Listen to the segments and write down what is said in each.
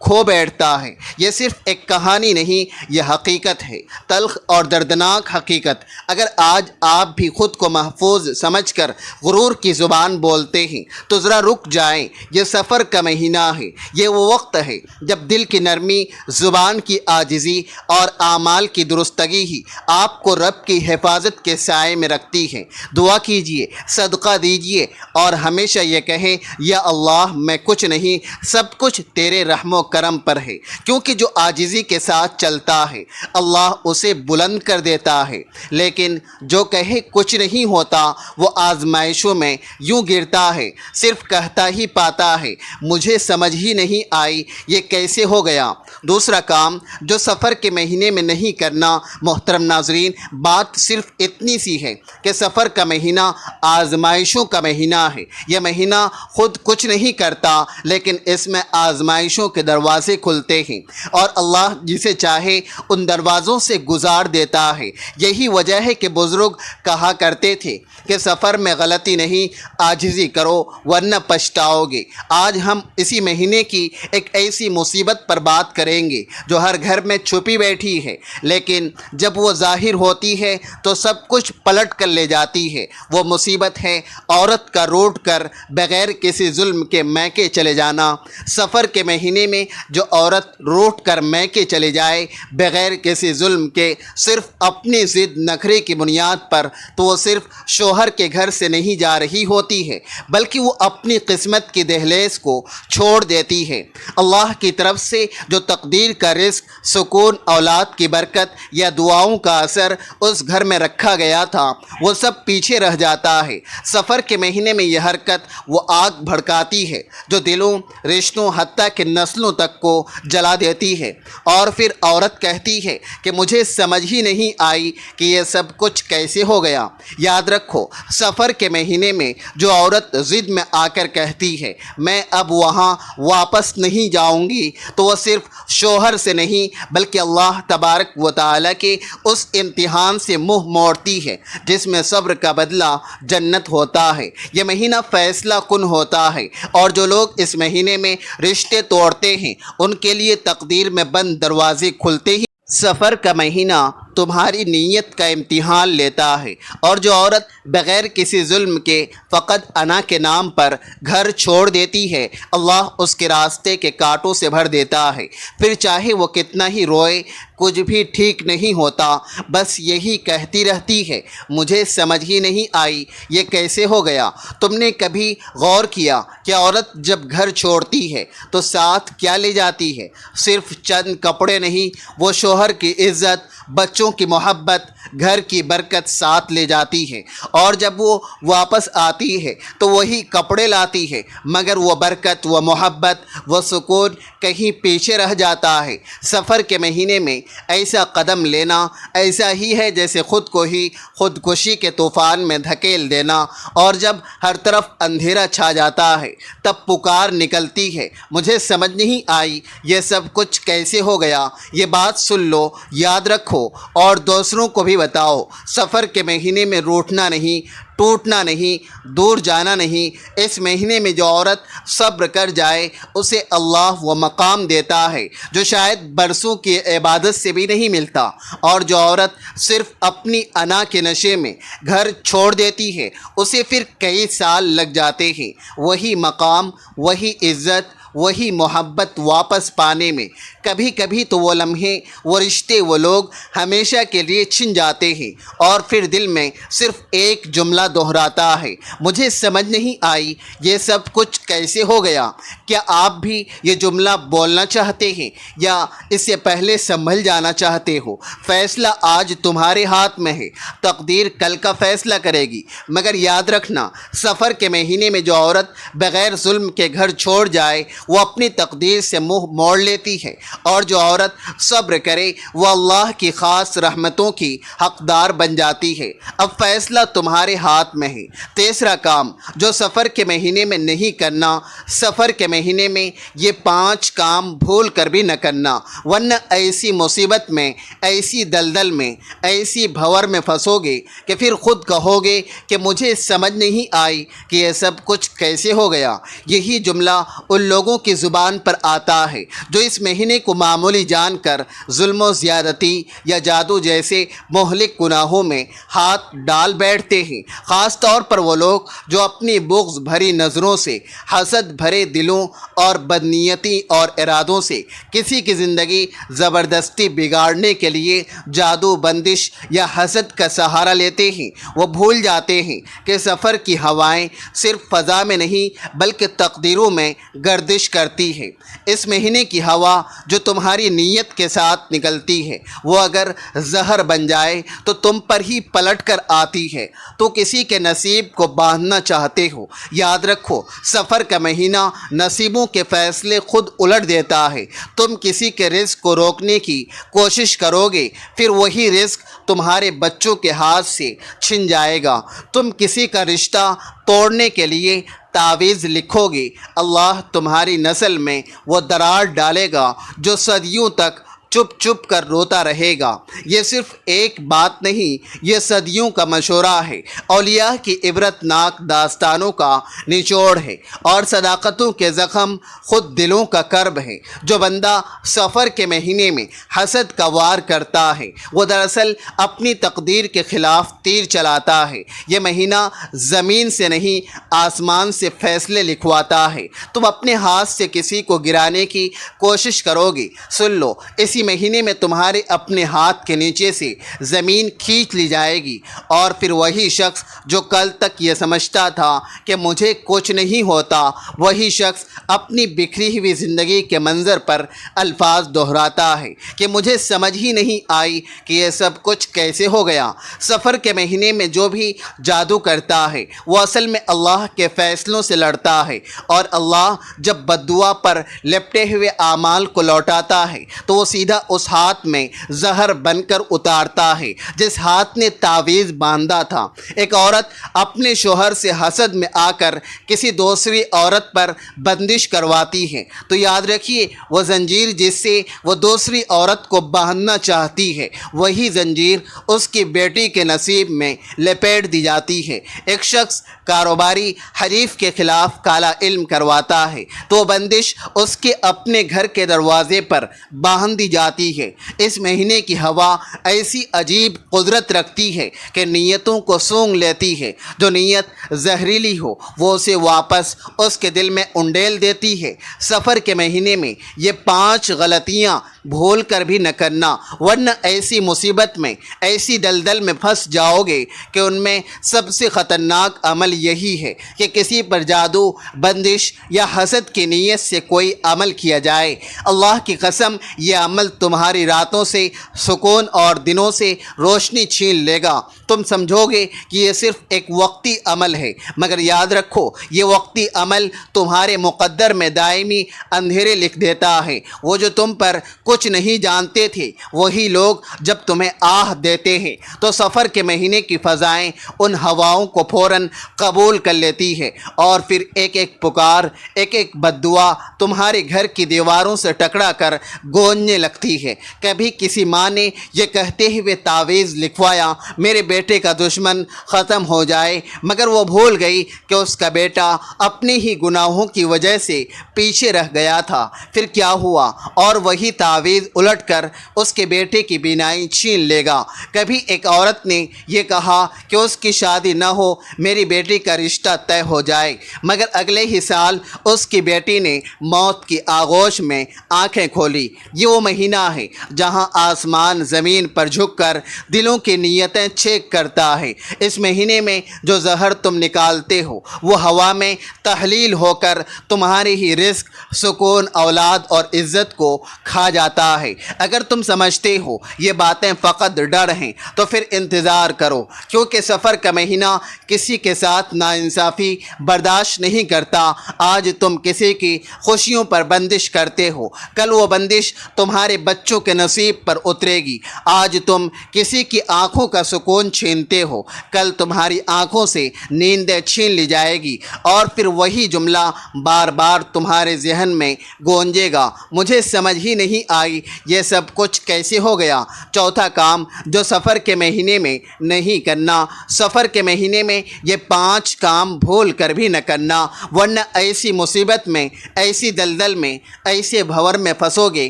کھو بیٹھتا ہے۔ یہ صرف ایک کہانی نہیں، یہ حقیقت ہے، تلخ اور دردناک حقیقت۔ اگر آج آپ بھی خود کو محفوظ سمجھ کر غرور کی زبان بولتے ہیں تو ذرا رک جائیں، یہ سفر کا مہینہ ہے، یہ وہ وقت ہے جب دل کی نرمی، زبان کی عاجزی اور اعمال کی درستگی ہی آپ کو رب کی حفاظت کے سائے میں رکھتی ہے۔ دعا کیجئے، صدقہ دیجئے اور ہمیشہ یہ کہیں، یا اللہ میں کچھ نہیں، سب کچھ تیرے رحم و کرم پر ہے، کیونکہ جو عاجزی کے ساتھ چلتا ہے اللہ اسے بلند کر دیتا ہے، لیکن جو کہے کچھ نہیں ہوتا وہ آزمائشوں میں یوں گرتا ہے، صرف کہتا ہی پاتا ہے مجھے سمجھ ہی نہیں آئی یہ کیسے ہو گیا۔ دوسرا کام جو سفر کے مہینے میں نہیں کرنا، محترم ناظرین، بات صرف اتنی سی ہے کہ سفر کا مہینہ آزمائشوں کا مہینہ ہے۔ یہ مہینہ خود کچھ نہیں کرتا، لیکن اس میں آزمائشوں کے دروازے کھلتے ہیں اور اللہ جسے چاہے ان دروازوں سے گزار دیتا ہے۔ یہی وجہ ہے کہ بزرگ کہا کرتے تھے کہ سفر میں غلطی نہیں، عاجزی کرو ورنہ پچھتاؤ گے۔ آج ہم اسی مہینے کی ایک ایسی مصیبت پر بات کریں گے جو ہر گھر میں چھپی بیٹھی ہے، لیکن جب وہ ظاہر ہوتی ہے تو سب کچھ پلٹ کر لے جاتی ہے۔ وہ مصیبت ہے عورت کا روٹ کر بغیر کسی ظلم کے میکے چلے جانا۔ سفر کے مہینے میں جو عورت روٹ کر میکے چلے جائے بغیر کسی ظلم کے، صرف اپنی ضد نخرے کی بنیاد پر، تو وہ صرف شوہر کے گھر سے نہیں جا رہی ہوتی ہے بلکہ وہ اپنی قسمت کی دہلیز کو چھوڑ دیتی ہے۔ اللہ کی طرف سے جو تقدیر کا رزق، سکون، اولاد کی برکت یا دعاؤں کا اثر اس گھر میں رکھا گیا تھا وہ سب پیچھے رہ جاتا ہے۔ سفر کے مہینے میں یہ حرکت وہ آگ بھڑکاتی ہے جو دلوں، رشتوں، حتیٰ کہ نسلوں تک کو جلا دیتی ہے، اور پھر عورت کہتی ہے کہ مجھے سمجھ ہی نہیں آئی کہ یہ سب کچھ کیسے ہو گیا۔ یاد رکھو، سفر کے مہینے میں جو عورت ضد میں آ کر کہتی ہے میں اب وہاں واپس نہیں جاؤں گی، تو وہ صرف شوہر سے نہیں بلکہ اللہ تبارک و تعالیٰ کے اس امتحان سے منہ موڑتی ہے جس میں صبر کا بدلہ جنت ہوتا ہے۔ یہ مہینہ فیصلہ کن ہوتا ہے، اور جو لوگ اس مہینے میں رشتے توڑتے ہیں ان کے لیے تقدیر میں بند دروازے کھلتے ہی سفر کا مہینہ تمہاری نیت کا امتحان لیتا ہے۔ اور جو عورت بغیر کسی ظلم کے فقط انا کے نام پر گھر چھوڑ دیتی ہے اللہ اس کے راستے کے کانٹوں سے بھر دیتا ہے۔ پھر چاہے وہ کتنا ہی روئے کچھ بھی ٹھیک نہیں ہوتا، بس یہی کہتی رہتی ہے مجھے سمجھ ہی نہیں آئی یہ کیسے ہو گیا۔ تم نے کبھی غور کیا کہ عورت جب گھر چھوڑتی ہے تو ساتھ کیا لے جاتی ہے؟ صرف چند کپڑے نہیں، وہ شوہر کی عزت، بچوں کی محبت، گھر کی برکت ساتھ لے جاتی ہے، اور جب وہ واپس آتی ہے تو وہی کپڑے لاتی ہے، مگر وہ برکت، وہ محبت، وہ سکون کہیں پیچھے رہ جاتا ہے۔ سفر کے مہینے میں ایسا قدم لینا ایسا ہی ہے جیسے خود کو ہی خودکشی کے طوفان میں دھکیل دینا، اور جب ہر طرف اندھیرا چھا جاتا ہے تب پکار نکلتی ہے مجھے سمجھ نہیں آئی یہ سب کچھ کیسے ہو گیا۔ یہ بات سن لو، یاد رکھو اور دوسروں کو بھی بتاؤ، سفر کے مہینے میں روٹھنا نہیں، ٹوٹنا نہیں، دور جانا نہیں۔ اس مہینے میں جو عورت صبر کر جائے اسے اللہ وہ مقام دیتا ہے جو شاید برسوں کی عبادت سے بھی نہیں ملتا، اور جو عورت صرف اپنی انا کے نشے میں گھر چھوڑ دیتی ہے اسے پھر کئی سال لگ جاتے ہیں وہی مقام، وہی عزت، وہی محبت واپس پانے میں۔ کبھی کبھی تو وہ لمحے، وہ رشتے، وہ لوگ ہمیشہ کے لیے چھن جاتے ہیں، اور پھر دل میں صرف ایک جملہ دہراتا ہے مجھے سمجھ نہیں آئی یہ سب کچھ کیسے ہو گیا۔ کیا آپ بھی یہ جملہ بولنا چاہتے ہیں یا اس سے پہلے سنبھل جانا چاہتے ہو؟ فیصلہ آج تمہارے ہاتھ میں ہے، تقدیر کل کا فیصلہ کرے گی، مگر یاد رکھنا سفر کے مہینے میں جو عورت بغیر ظلم کے گھر چھوڑ جائے وہ اپنی تقدیر سے منہ موڑ لیتی ہے اور جو عورت صبر کرے وہ اللہ کی خاص رحمتوں کی حقدار بن جاتی ہے۔ اب فیصلہ تمہارے ہاتھ میں ہے۔ تیسرا کام جو سفر کے مہینے میں نہیں کرنا، سفر کے مہینے میں یہ 5 کام بھول کر بھی نہ کرنا، ورنہ ایسی مصیبت میں، ایسی دلدل میں، ایسی بھور میں پھنسو گے کہ پھر خود کہو گے کہ مجھے سمجھ نہیں آئی کہ یہ سب کچھ کیسے ہو گیا۔ یہی جملہ ان لوگوں کی زبان پر آتا ہے جو اس مہینے کو معمولی جان کر ظلم و زیادتی یا جادو جیسے مہلک گناہوں میں ہاتھ ڈال بیٹھتے ہیں۔ خاص طور پر وہ لوگ جو اپنی بغض بھری نظروں سے، حسد بھرے دلوں اور بدنیتی اور ارادوں سے کسی کی زندگی زبردستی بگاڑنے کے لیے جادو، بندش یا حسد کا سہارا لیتے ہیں۔ وہ بھول جاتے ہیں کہ سفر کی ہوائیں صرف فضا میں نہیں بلکہ تقدیروں میں گردش کرتی ہے۔ اس مہینے کی ہوا جو تمہاری نیت کے ساتھ نکلتی ہے وہ اگر زہر بن جائے تو تم پر ہی پلٹ کر آتی ہے۔ تو کسی کے نصیب کو باندھنا چاہتے ہو، یاد رکھو سفر کا مہینہ نصیبوں کے فیصلے خود الٹ دیتا ہے۔ تم کسی کے رزق کو روکنے کی کوشش کرو گے، پھر وہی رزق تمہارے بچوں کے ہاتھ سے چھن جائے گا۔ تم کسی کا رشتہ توڑنے کے لیے تعویذ لکھو گے، اللہ تمہاری نسل میں وہ درار ڈالے گا جو صدیوں تک چپ چپ کر روتا رہے گا۔ یہ صرف ایک بات نہیں، یہ صدیوں کا مشورہ ہے، اولیاء کی عبرت ناک داستانوں کا نچوڑ ہے، اور صداقتوں کے زخم خود دلوں کا کرب ہے۔ جو بندہ سفر کے مہینے میں حسد کا وار کرتا ہے وہ دراصل اپنی تقدیر کے خلاف تیر چلاتا ہے۔ یہ مہینہ زمین سے نہیں آسمان سے فیصلے لکھواتا ہے۔ تم اپنے ہاتھ سے کسی کو گرانے کی کوشش کرو گے، سن لو اسی مہینے میں تمہارے اپنے ہاتھ کے نیچے سے زمین کھینچ لی جائے گی، اور پھر وہی شخص جو کل تک یہ سمجھتا تھا کہ مجھے کچھ نہیں ہوتا، وہی شخص اپنی بکھری ہوئی زندگی کے منظر پر الفاظ دہراتا ہے کہ مجھے سمجھ ہی نہیں آئی کہ یہ سب کچھ کیسے ہو گیا۔ سفر کے مہینے میں جو بھی جادو کرتا ہے وہ اصل میں اللہ کے فیصلوں سے لڑتا ہے، اور اللہ جب بد دعا پر لپٹے ہوئے اعمال کو لوٹاتا ہے تو وہ سیدھا اس ہاتھ میں زہر بن کر اتارتا ہے جس ہاتھ نے تعویذ باندھا تھا۔ ایک عورت اپنے شوہر سے حسد میں آ کر کسی دوسری عورت پر بندش کرواتی ہے تو یاد رکھیے وہ زنجیر جس سے وہ دوسری عورت کو باندھنا چاہتی ہے وہی زنجیر اس کی بیٹی کے نصیب میں لپیٹ دی جاتی ہے۔ ایک شخص کاروباری حریف کے خلاف کالا علم کرواتا ہے تو بندش اس کے اپنے گھر کے دروازے پر باندھ دی جاتی ہے۔ اس مہینے کی ہوا ایسی عجیب قدرت رکھتی ہے کہ نیتوں کو سونگھ لیتی ہے۔ جو نیت زہریلی ہو وہ اسے واپس اس کے دل میں انڈیل دیتی ہے۔ سفر کے مہینے میں یہ 5 غلطیاں بھول کر بھی نہ کرنا، ورنہ ایسی مصیبت میں، ایسی دلدل میں پھنس جاؤ گے کہ ان میں سب سے خطرناک عمل یہی ہے کہ کسی پر جادو، بندش یا حسد کی نیت سے کوئی عمل کیا جائے۔ اللہ کی قسم یہ عمل تمہاری راتوں سے سکون اور دنوں سے روشنی چھین لے گا۔ تم سمجھو گے کہ یہ صرف ایک وقتی عمل ہے، مگر یاد رکھو یہ وقتی عمل تمہارے مقدر میں دائمی اندھیرے لکھ دیتا ہے۔ وہ جو تم پر کچھ نہیں جانتے تھے وہی لوگ جب تمہیں آہ دیتے ہیں تو سفر کے مہینے کی فضائیں ان ہواؤں کو فوراً قبول کر لیتی ہے، اور پھر ایک ایک پکار، ایک ایک بد دعا تمہارے گھر کی دیواروں سے ٹکرا کر گونجنے لگتی ہے۔ کبھی کسی ماں نے یہ کہتے ہوئے تعویذ لکھوایا میرے بیٹے کا دشمن ختم ہو جائے، مگر وہ بھول گئی کہ اس کا بیٹا اپنے ہی گناہوں کی وجہ سے پیچھے رہ گیا تھا۔ پھر کیا ہوا؟ اور وہی تعویذ الٹ کر اس کے بیٹے کی بینائی چھین لے گا۔ کبھی ایک عورت نے یہ کہا کہ اس کی شادی نہ ہو، میری بیٹی کا رشتہ طے ہو جائے، مگر اگلے ہی سال اس کی بیٹی نے موت کی آغوش میں آنکھیں کھولی۔ یہ وہ مہینہ مہینہ ہے جہاں آسمان زمین پر جھک کر دلوں کی نیتیں چیک کرتا ہے۔ اس مہینے میں جو زہر تم نکالتے ہو وہ ہوا میں تحلیل ہو کر تمہاری ہی رزق، سکون، اولاد اور عزت کو کھا جاتا ہے۔ اگر تم سمجھتے ہو یہ باتیں فقط ڈر ہیں تو پھر انتظار کرو، کیونکہ سفر کا مہینہ کسی کے ساتھ ناانصافی برداشت نہیں کرتا۔ آج تم کسی کی خوشیوں پر بندش کرتے ہو، کل وہ بندش تمہارے بچوں کے نصیب پر اترے گی۔ آج تم کسی کی آنکھوں کا سکون چھینتے ہو، کل تمہاری آنکھوں سے نیندیں چھین لی جائے گی، اور پھر وہی جملہ بار بار تمہارے ذہن میں گونجے گا، مجھے سمجھ ہی نہیں آئی یہ سب کچھ کیسے ہو گیا۔ چوتھا کام جو سفر کے مہینے میں نہیں کرنا، سفر کے مہینے میں یہ 5 کام بھول کر بھی نہ کرنا، ورنہ ایسی مصیبت میں، ایسی دلدل میں، ایسے بھور میں پھنسو گے،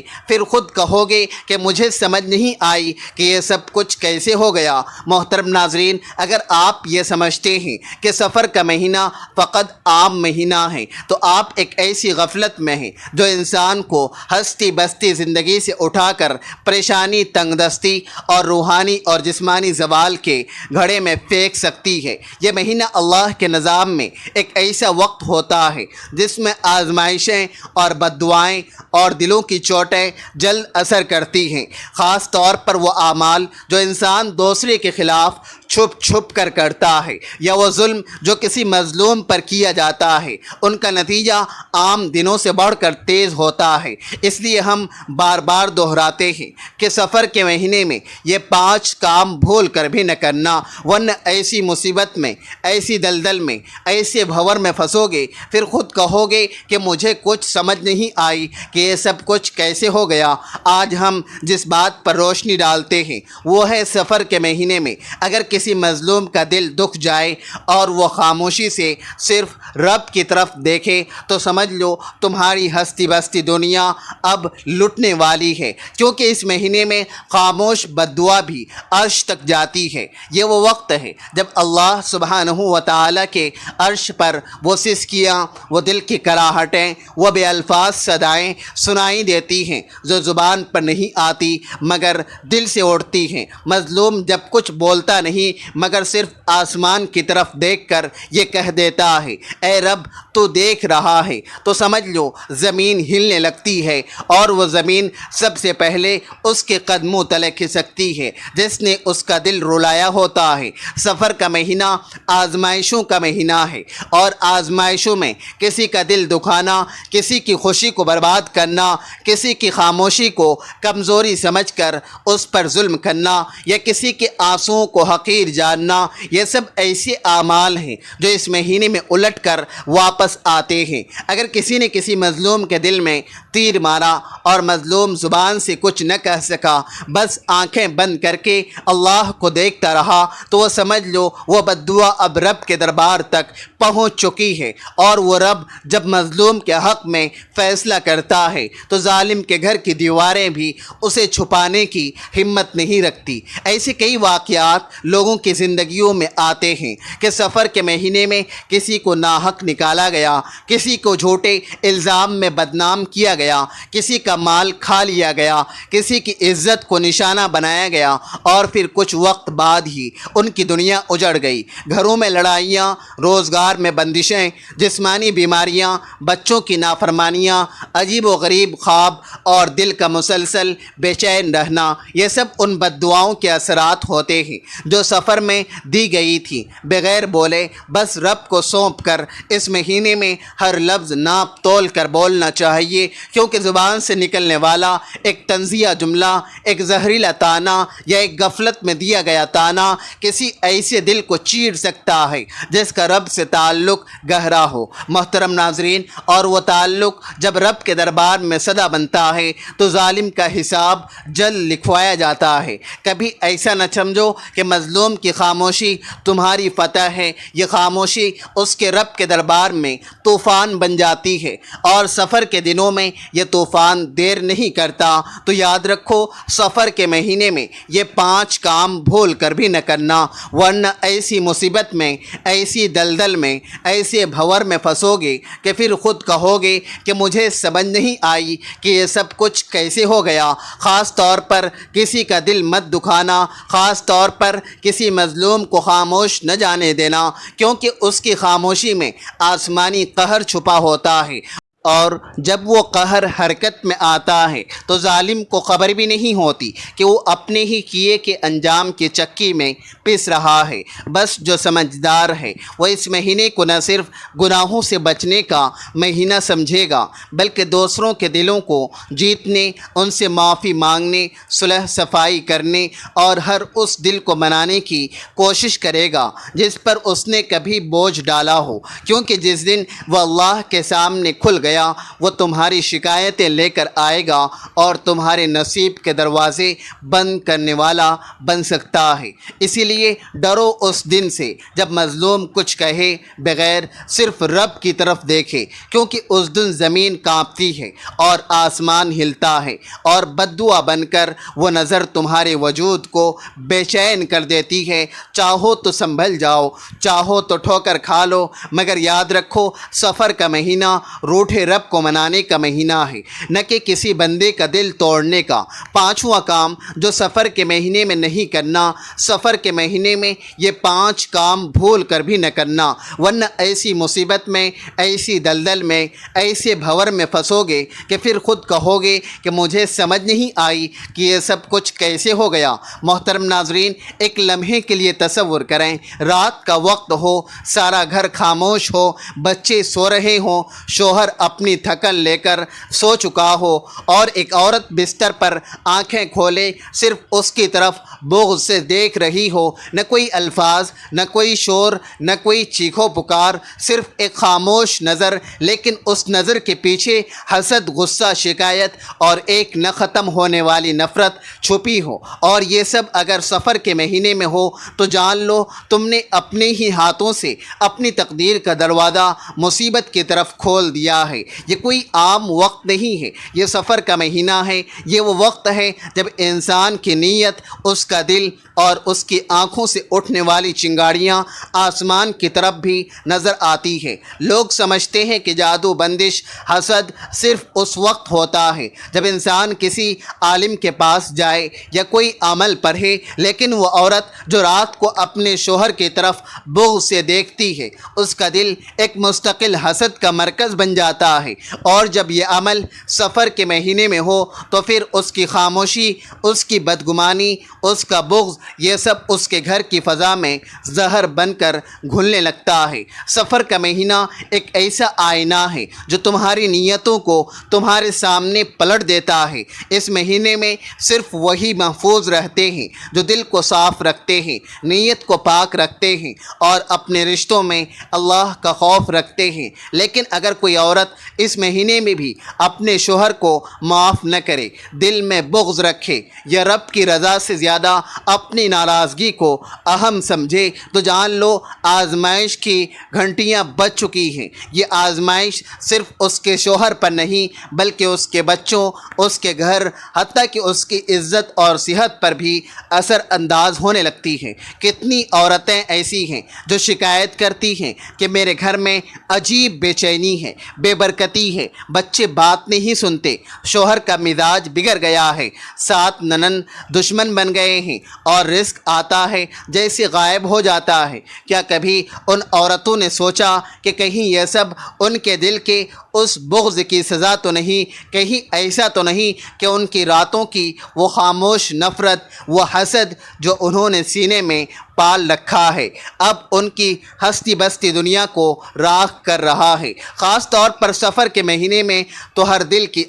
پھر خود کہو گے کہ مجھے سمجھ نہیں آئی کہ یہ سب کچھ کیسے ہو گیا۔ محترم ناظرین، اگر آپ یہ سمجھتے ہیں کہ سفر کا مہینہ فقط عام مہینہ ہے تو آپ ایک ایسی غفلت میں ہیں جو انسان کو ہستی بستی زندگی سے اٹھا کر پریشانی، تنگ دستی اور روحانی اور جسمانی زوال کے گھڑے میں پھینک سکتی ہے۔ یہ مہینہ اللہ کے نظام میں ایک ایسا وقت ہوتا ہے جس میں آزمائشیں اور بددعائیں اور دلوں کی چوٹیں جلد اثر کرتی ہیں، خاص طور پر وہ اعمال جو انسان دوسرے کے خلاف چھپ چھپ کر کرتا ہے، یا وہ ظلم جو کسی مظلوم پر کیا جاتا ہے، ان کا نتیجہ عام دنوں سے بڑھ کر تیز ہوتا ہے۔ اس لیے ہم بار بار دہراتے ہیں کہ سفر کے مہینے میں یہ 5 کام بھول کر بھی نہ کرنا، ورنہ ایسی مصیبت میں، ایسی دلدل میں، ایسے بھور میں پھنسو گے، پھر خود کہو گے کہ مجھے کچھ سمجھ نہیں آئی کہ یہ سب کچھ کیسے ہو گیا۔ آج ہم جس بات پر روشنی ڈالتے ہیں وہ ہے سفر کے مہینے میں اگر کسی مظلوم کا دل دکھ جائے اور وہ خاموشی سے صرف رب کی طرف دیکھے تو سمجھ لو تمہاری ہستی بستی دنیا اب لٹنے والی ہے، کیونکہ اس مہینے میں خاموش بددعا بھی عرش تک جاتی ہے۔ یہ وہ وقت ہے جب اللہ سبحانہ و تعالیٰ کے عرش پر وہ سسکیاں، وہ دل کی کراہٹیں، وہ بے الفاظ صدائیں سنائی دیتی ہیں جو زبان پر نہیں آتی مگر دل سے اڑتی ہیں۔ مظلوم جب کچھ بولتا نہیں مگر صرف آسمان کی طرف دیکھ کر یہ کہہ دیتا ہے، اے رب تو دیکھ رہا ہے، تو سمجھ لو زمین ہلنے لگتی ہے، اور وہ زمین سب سے پہلے اس کے قدموں تلے کھسکتی ہے جس نے اس کا دل رلایا ہوتا ہے۔ سفر کا مہینہ آزمائشوں کا مہینہ ہے، اور آزمائشوں میں کسی کا دل دکھانا، کسی کی خوشی کو برباد کرنا، کسی کی خاموشی کو کمزوری سمجھ کر اس پر ظلم کرنا، یا کسی کے آنسوؤں کو حقیر جاننا، یہ سب ایسے اعمال ہیں جو اس مہینے میں الٹ کر واپس آتے ہیں۔ اگر کسی نے کسی مظلوم کے دل میں تیر مارا اور مظلوم زبان سے کچھ نہ کہہ سکا، بس آنکھیں بند کر کے اللہ کو دیکھتا رہا، تو وہ سمجھ لو وہ بددعا اب رب کے دربار تک پہنچ چکی ہے، اور وہ رب جب مظلوم کے حق میں فیصلہ کرتا ہے تو ظالم کے گھر کی دیواریں بھی اسے چھپانے کی ہمت نہیں رکھتی۔ ایسے کئی واقعات لوگوں کی زندگیوں میں آتے ہیں کہ سفر کے مہینے میں کسی کو ناحق نکالا گیا، کسی کو جھوٹے الزام میں بدنام کیا گیا، کسی کا مال کھا لیا گیا، کسی کی عزت کو نشانہ بنایا گیا، اور پھر کچھ وقت بعد ہی ان کی دنیا اجڑ گئی۔ گھروں میں لڑائیاں، روزگار میں بندشیں، جسمانی بیماریاں، بچوں کی نافرمانیاں، عجیب و غریب خواب اور دل کا مسلسل بے چین رہنا، یہ سب ان بددعاؤں کے اثرات ہوتے ہیں جو سفر میں دی گئی تھی۔ بغیر بولے بس رب کو سونپ کر اس مہینے میں ہر لفظ ناپ تول کر بولنا چاہیے، کیونکہ زبان سے نکلنے والا ایک طنزیہ جملہ، ایک زہریلا طعنہ یا ایک غفلت میں دیا گیا طعنہ کسی ایسے دل کو چیر سکتا ہے جس کا رب سے تعلق گہرا ہو۔ محترم ناظرین، اور وہ تعلق جب رب کے دربار میں صدا بنتا ہے تو ظالم کا حساب جلد لکھوایا جاتا ہے۔ کبھی ایسا نہ سمجھو کہ مظلوم مظلوم کی خاموشی تمہاری فتح ہے۔ یہ خاموشی اس کے رب کے دربار میں طوفان بن جاتی ہے، اور سفر کے دنوں میں یہ طوفان دیر نہیں کرتا۔ تو یاد رکھو، سفر کے مہینے میں یہ 5 کام بھول کر بھی نہ کرنا، ورنہ ایسی مصیبت میں، ایسی دلدل میں، ایسے بھور میں پھنسو گے کہ پھر خود کہو گے کہ مجھے سمجھ نہیں آئی کہ یہ سب کچھ کیسے ہو گیا۔ خاص طور پر کسی کا دل مت دکھانا، خاص طور پر کسی مظلوم کو خاموش نہ جانے دینا، کیونکہ اس کی خاموشی میں آسمانی قہر چھپا ہوتا ہے، اور جب وہ قہر حرکت میں آتا ہے تو ظالم کو خبر بھی نہیں ہوتی کہ وہ اپنے ہی کیے کے انجام کی چکی میں پس رہا ہے۔ بس جو سمجھدار ہے وہ اس مہینے کو نہ صرف گناہوں سے بچنے کا مہینہ سمجھے گا، بلکہ دوسروں کے دلوں کو جیتنے، ان سے معافی مانگنے، صلح صفائی کرنے اور ہر اس دل کو منانے کی کوشش کرے گا جس پر اس نے کبھی بوجھ ڈالا ہو، کیونکہ جس دن وہ اللہ کے سامنے کھل گیا وہ تمہاری شکایتیں لے کر آئے گا اور تمہارے نصیب کے دروازے بند کرنے والا بن سکتا ہے۔ اسی لیے ڈرو اس دن سے جب مظلوم کچھ کہے بغیر صرف رب کی طرف دیکھے، کیونکہ اس دن زمین کانپتی ہے اور آسمان ہلتا ہے، اور بد دعا بن کر وہ نظر تمہارے وجود کو بے چین کر دیتی ہے۔ چاہو تو سنبھل جاؤ، چاہو تو ٹھوکر کھا لو، مگر یاد رکھو سفر کا مہینہ روٹھے رب کو منانے کا مہینہ ہے، نہ کہ کسی بندے کا دل توڑنے کا۔ 5واں کام جو سفر کے مہینے میں نہیں کرنا، سفر کے مہینے میں یہ 5 کام بھول کر بھی نہ کرنا، ورنہ ایسی مصیبت میں، ایسی دلدل میں، ایسے بھور میں پھنسو گے کہ پھر خود کہو گے کہ مجھے سمجھ نہیں آئی کہ یہ سب کچھ کیسے ہو گیا۔ محترم ناظرین، ایک لمحے کے لیے تصور کریں، رات کا وقت ہو، سارا گھر خاموش ہو، بچے سو رہے ہوں، شوہر اپنی تھکن لے کر سو چکا ہو، اور ایک عورت بستر پر آنکھیں کھولے صرف اس کی طرف بغض سے دیکھ رہی ہو، نہ کوئی الفاظ، نہ کوئی شور، نہ کوئی چیخو پکار، صرف ایک خاموش نظر، لیکن اس نظر کے پیچھے حسد، غصہ، شکایت اور ایک نہ ختم ہونے والی نفرت چھپی ہو، اور یہ سب اگر سفر کے مہینے میں ہو تو جان لو تم نے اپنے ہی ہاتھوں سے اپنی تقدیر کا دروازہ مصیبت کی طرف کھول دیا ہے۔ یہ کوئی عام وقت نہیں ہے، یہ سفر کا مہینہ ہے۔ یہ وہ وقت ہے جب انسان کی نیت، اس کا دل اور اس کی آنکھوں سے اٹھنے والی چنگاریاں آسمان کی طرف بھی نظر آتی ہے۔ لوگ سمجھتے ہیں کہ جادو، بندش، حسد صرف اس وقت ہوتا ہے جب انسان کسی عالم کے پاس جائے یا کوئی عمل پڑھے، لیکن وہ عورت جو رات کو اپنے شوہر کی طرف بغض سے دیکھتی ہے، اس کا دل ایک مستقل حسد کا مرکز بن جاتا ہے، اور جب یہ عمل سفر کے مہینے میں ہو تو پھر اس کی خاموشی، اس کی بدگمانی، اس کا بغض، یہ سب اس کے گھر کی فضا میں زہر بن کر گھلنے لگتا ہے۔ سفر کا مہینہ ایک ایسا آئینہ ہے جو تمہاری نیتوں کو تمہارے سامنے پلٹ دیتا ہے۔ اس مہینے میں صرف وہی محفوظ رہتے ہیں جو دل کو صاف رکھتے ہیں، نیت کو پاک رکھتے ہیں اور اپنے رشتوں میں اللہ کا خوف رکھتے ہیں۔ لیکن اگر کوئی عورت اس مہینے میں بھی اپنے شوہر کو معاف نہ کرے، دل میں بغض رکھے یا رب کی رضا سے زیادہ اپنی ناراضگی کو اہم سمجھے، تو جان لو آزمائش کی گھنٹیاں بج چکی ہیں۔ یہ آزمائش صرف اس کے شوہر پر نہیں بلکہ اس کے بچوں، اس کے گھر، حتیٰ کہ اس کی عزت اور صحت پر بھی اثر انداز ہونے لگتی ہے۔ کتنی عورتیں ایسی ہیں جو شکایت کرتی ہیں کہ میرے گھر میں عجیب بے چینی ہے، بے برکتی ہے، بچے بات نہیں سنتے، شوہر کا مزاج بگڑ گیا ہے، 7 ننند دشمن بن گئے ہیں، اور رزق آتا ہے جیسے غائب ہو جاتا ہے۔ کیا کبھی ان عورتوں نے سوچا کہ کہیں یہ سب ان کے دل کے اس بغض کی سزا تو نہیں، کہیں ایسا تو نہیں کہ ان کی راتوں کی وہ خاموش نفرت، وہ حسد جو انہوں نے سینے میں پال رکھا ہے، اب ان کی ہستی بستی دنیا کو راکھ کر رہا ہے۔ خاص طور پر سفر کے مہینے میں تو ہر دل کی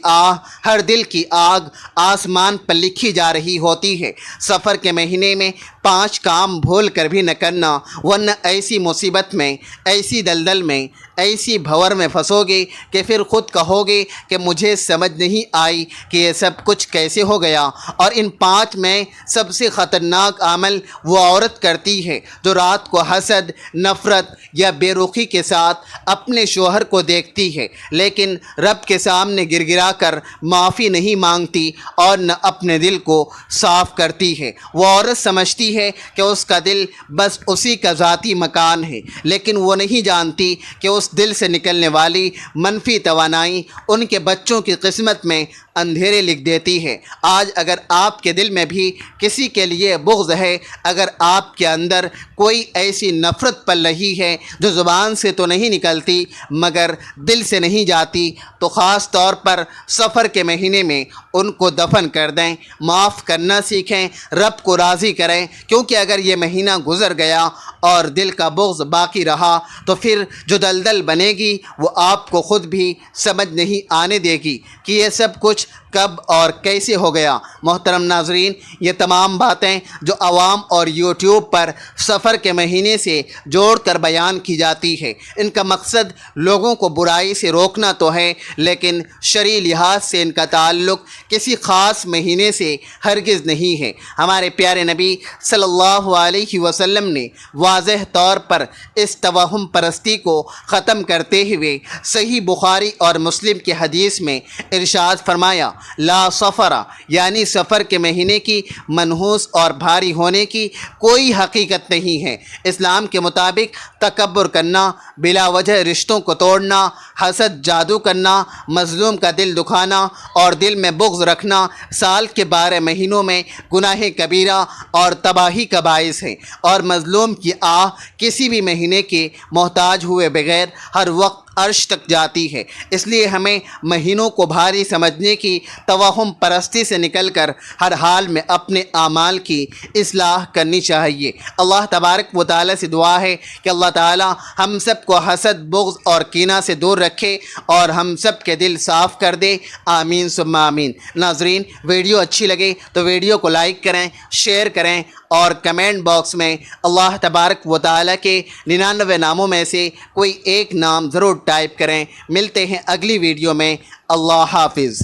ہر دل کی آگ آسمان پر لکھی جا رہی ہوتی ہے۔ سفر کے مہینے میں 5 کام بھول کر بھی نہ کرنا، ورنہ ایسی مصیبت میں، ایسی دلدل میں، ایسی بھور میں پھنسو گے کہ پھر خود کہو گے کہ مجھے سمجھ نہیں آئی کہ یہ سب کچھ کیسے ہو گیا۔ اور ان 5 میں سب سے خطرناک عمل وہ عورت کرتی ہے جو رات کو حسد، نفرت یا بے رخی کے ساتھ اپنے شوہر کو دیکھتی ہے، لیکن رب کے سامنے گر گرا کر معافی نہیں مانگتی اور نہ اپنے دل کو صاف کرتی ہے۔ وہ عورت سمجھتی ہے کہ اس کا دل بس اسی کا ذاتی مکان ہے، لیکن وہ نہیں جانتی کہ اس دل سے نکلنے والی منفی توانائی ان کے بچوں کی قسمت میں اندھیرے لکھ دیتی ہے۔ آج اگر آپ کے دل میں بھی کسی کے لیے بغض ہے، اگر آپ کے اندر کوئی ایسی نفرت پل رہی ہے جو زبان سے تو نہیں نکلتی مگر دل سے نہیں جاتی، تو خاص طور پر سفر کے مہینے میں ان کو دفن کر دیں، معاف کرنا سیکھیں، رب کو راضی کریں، کیونکہ اگر یہ مہینہ گزر گیا اور دل کا بغض باقی رہا تو پھر جو دلدل بنے گی وہ آپ کو خود بھی سمجھ نہیں آنے دے گی کہ یہ سب کچھ کب اور کیسے ہو گیا۔ محترم ناظرین، یہ تمام باتیں جو عوام اور یوٹیوب پر سفر کے مہینے سے جوڑ کر بیان کی جاتی ہے، ان کا مقصد لوگوں کو برائی سے روکنا تو ہے، لیکن شرعی لحاظ سے ان کا تعلق کسی خاص مہینے سے ہرگز نہیں ہے۔ ہمارے پیارے نبی صلی اللہ علیہ وسلم نے واضح طور پر اس توہم پرستی کو ختم کرتے ہوئے صحیح بخاری اور مسلم کی حدیث میں ارشاد فرمایا، لا سفر، یعنی سفر کے مہینے کی منحوس اور بھاری ہونے کی کوئی حقیقت نہیں ہے۔ اسلام کے مطابق تکبر کرنا، بلا وجہ رشتوں کو توڑنا، حسد، جادو کرنا، مظلوم کا دل دکھانا اور دل میں بغض رکھنا سال کے 12 مہینوں میں گناہ کبیرہ اور تباہی کا باعث ہے، اور مظلوم کی آہ کسی بھی مہینے کے محتاج ہوئے بغیر ہر وقت عرش تک جاتی ہے۔ اس لیے ہمیں مہینوں کو بھاری سمجھنے کی توہم پرستی سے نکل کر ہر حال میں اپنے اعمال کی اصلاح کرنی چاہیے۔ اللہ تبارک و تعالیٰ سے دعا ہے کہ اللہ تعالیٰ ہم سب کو حسد، بغض اور کینہ سے دور رکھے اور ہم سب کے دل صاف کر دے، آمین ثم آمین۔ ناظرین، ویڈیو اچھی لگے تو ویڈیو کو لائک کریں، شیئر کریں اور کمنٹ باکس میں اللہ تبارک و تعالیٰ کے 99 ناموں میں سے کوئی ایک نام ضرور ٹائپ کریں۔ ملتے ہیں اگلی ویڈیو میں۔ اللہ حافظ۔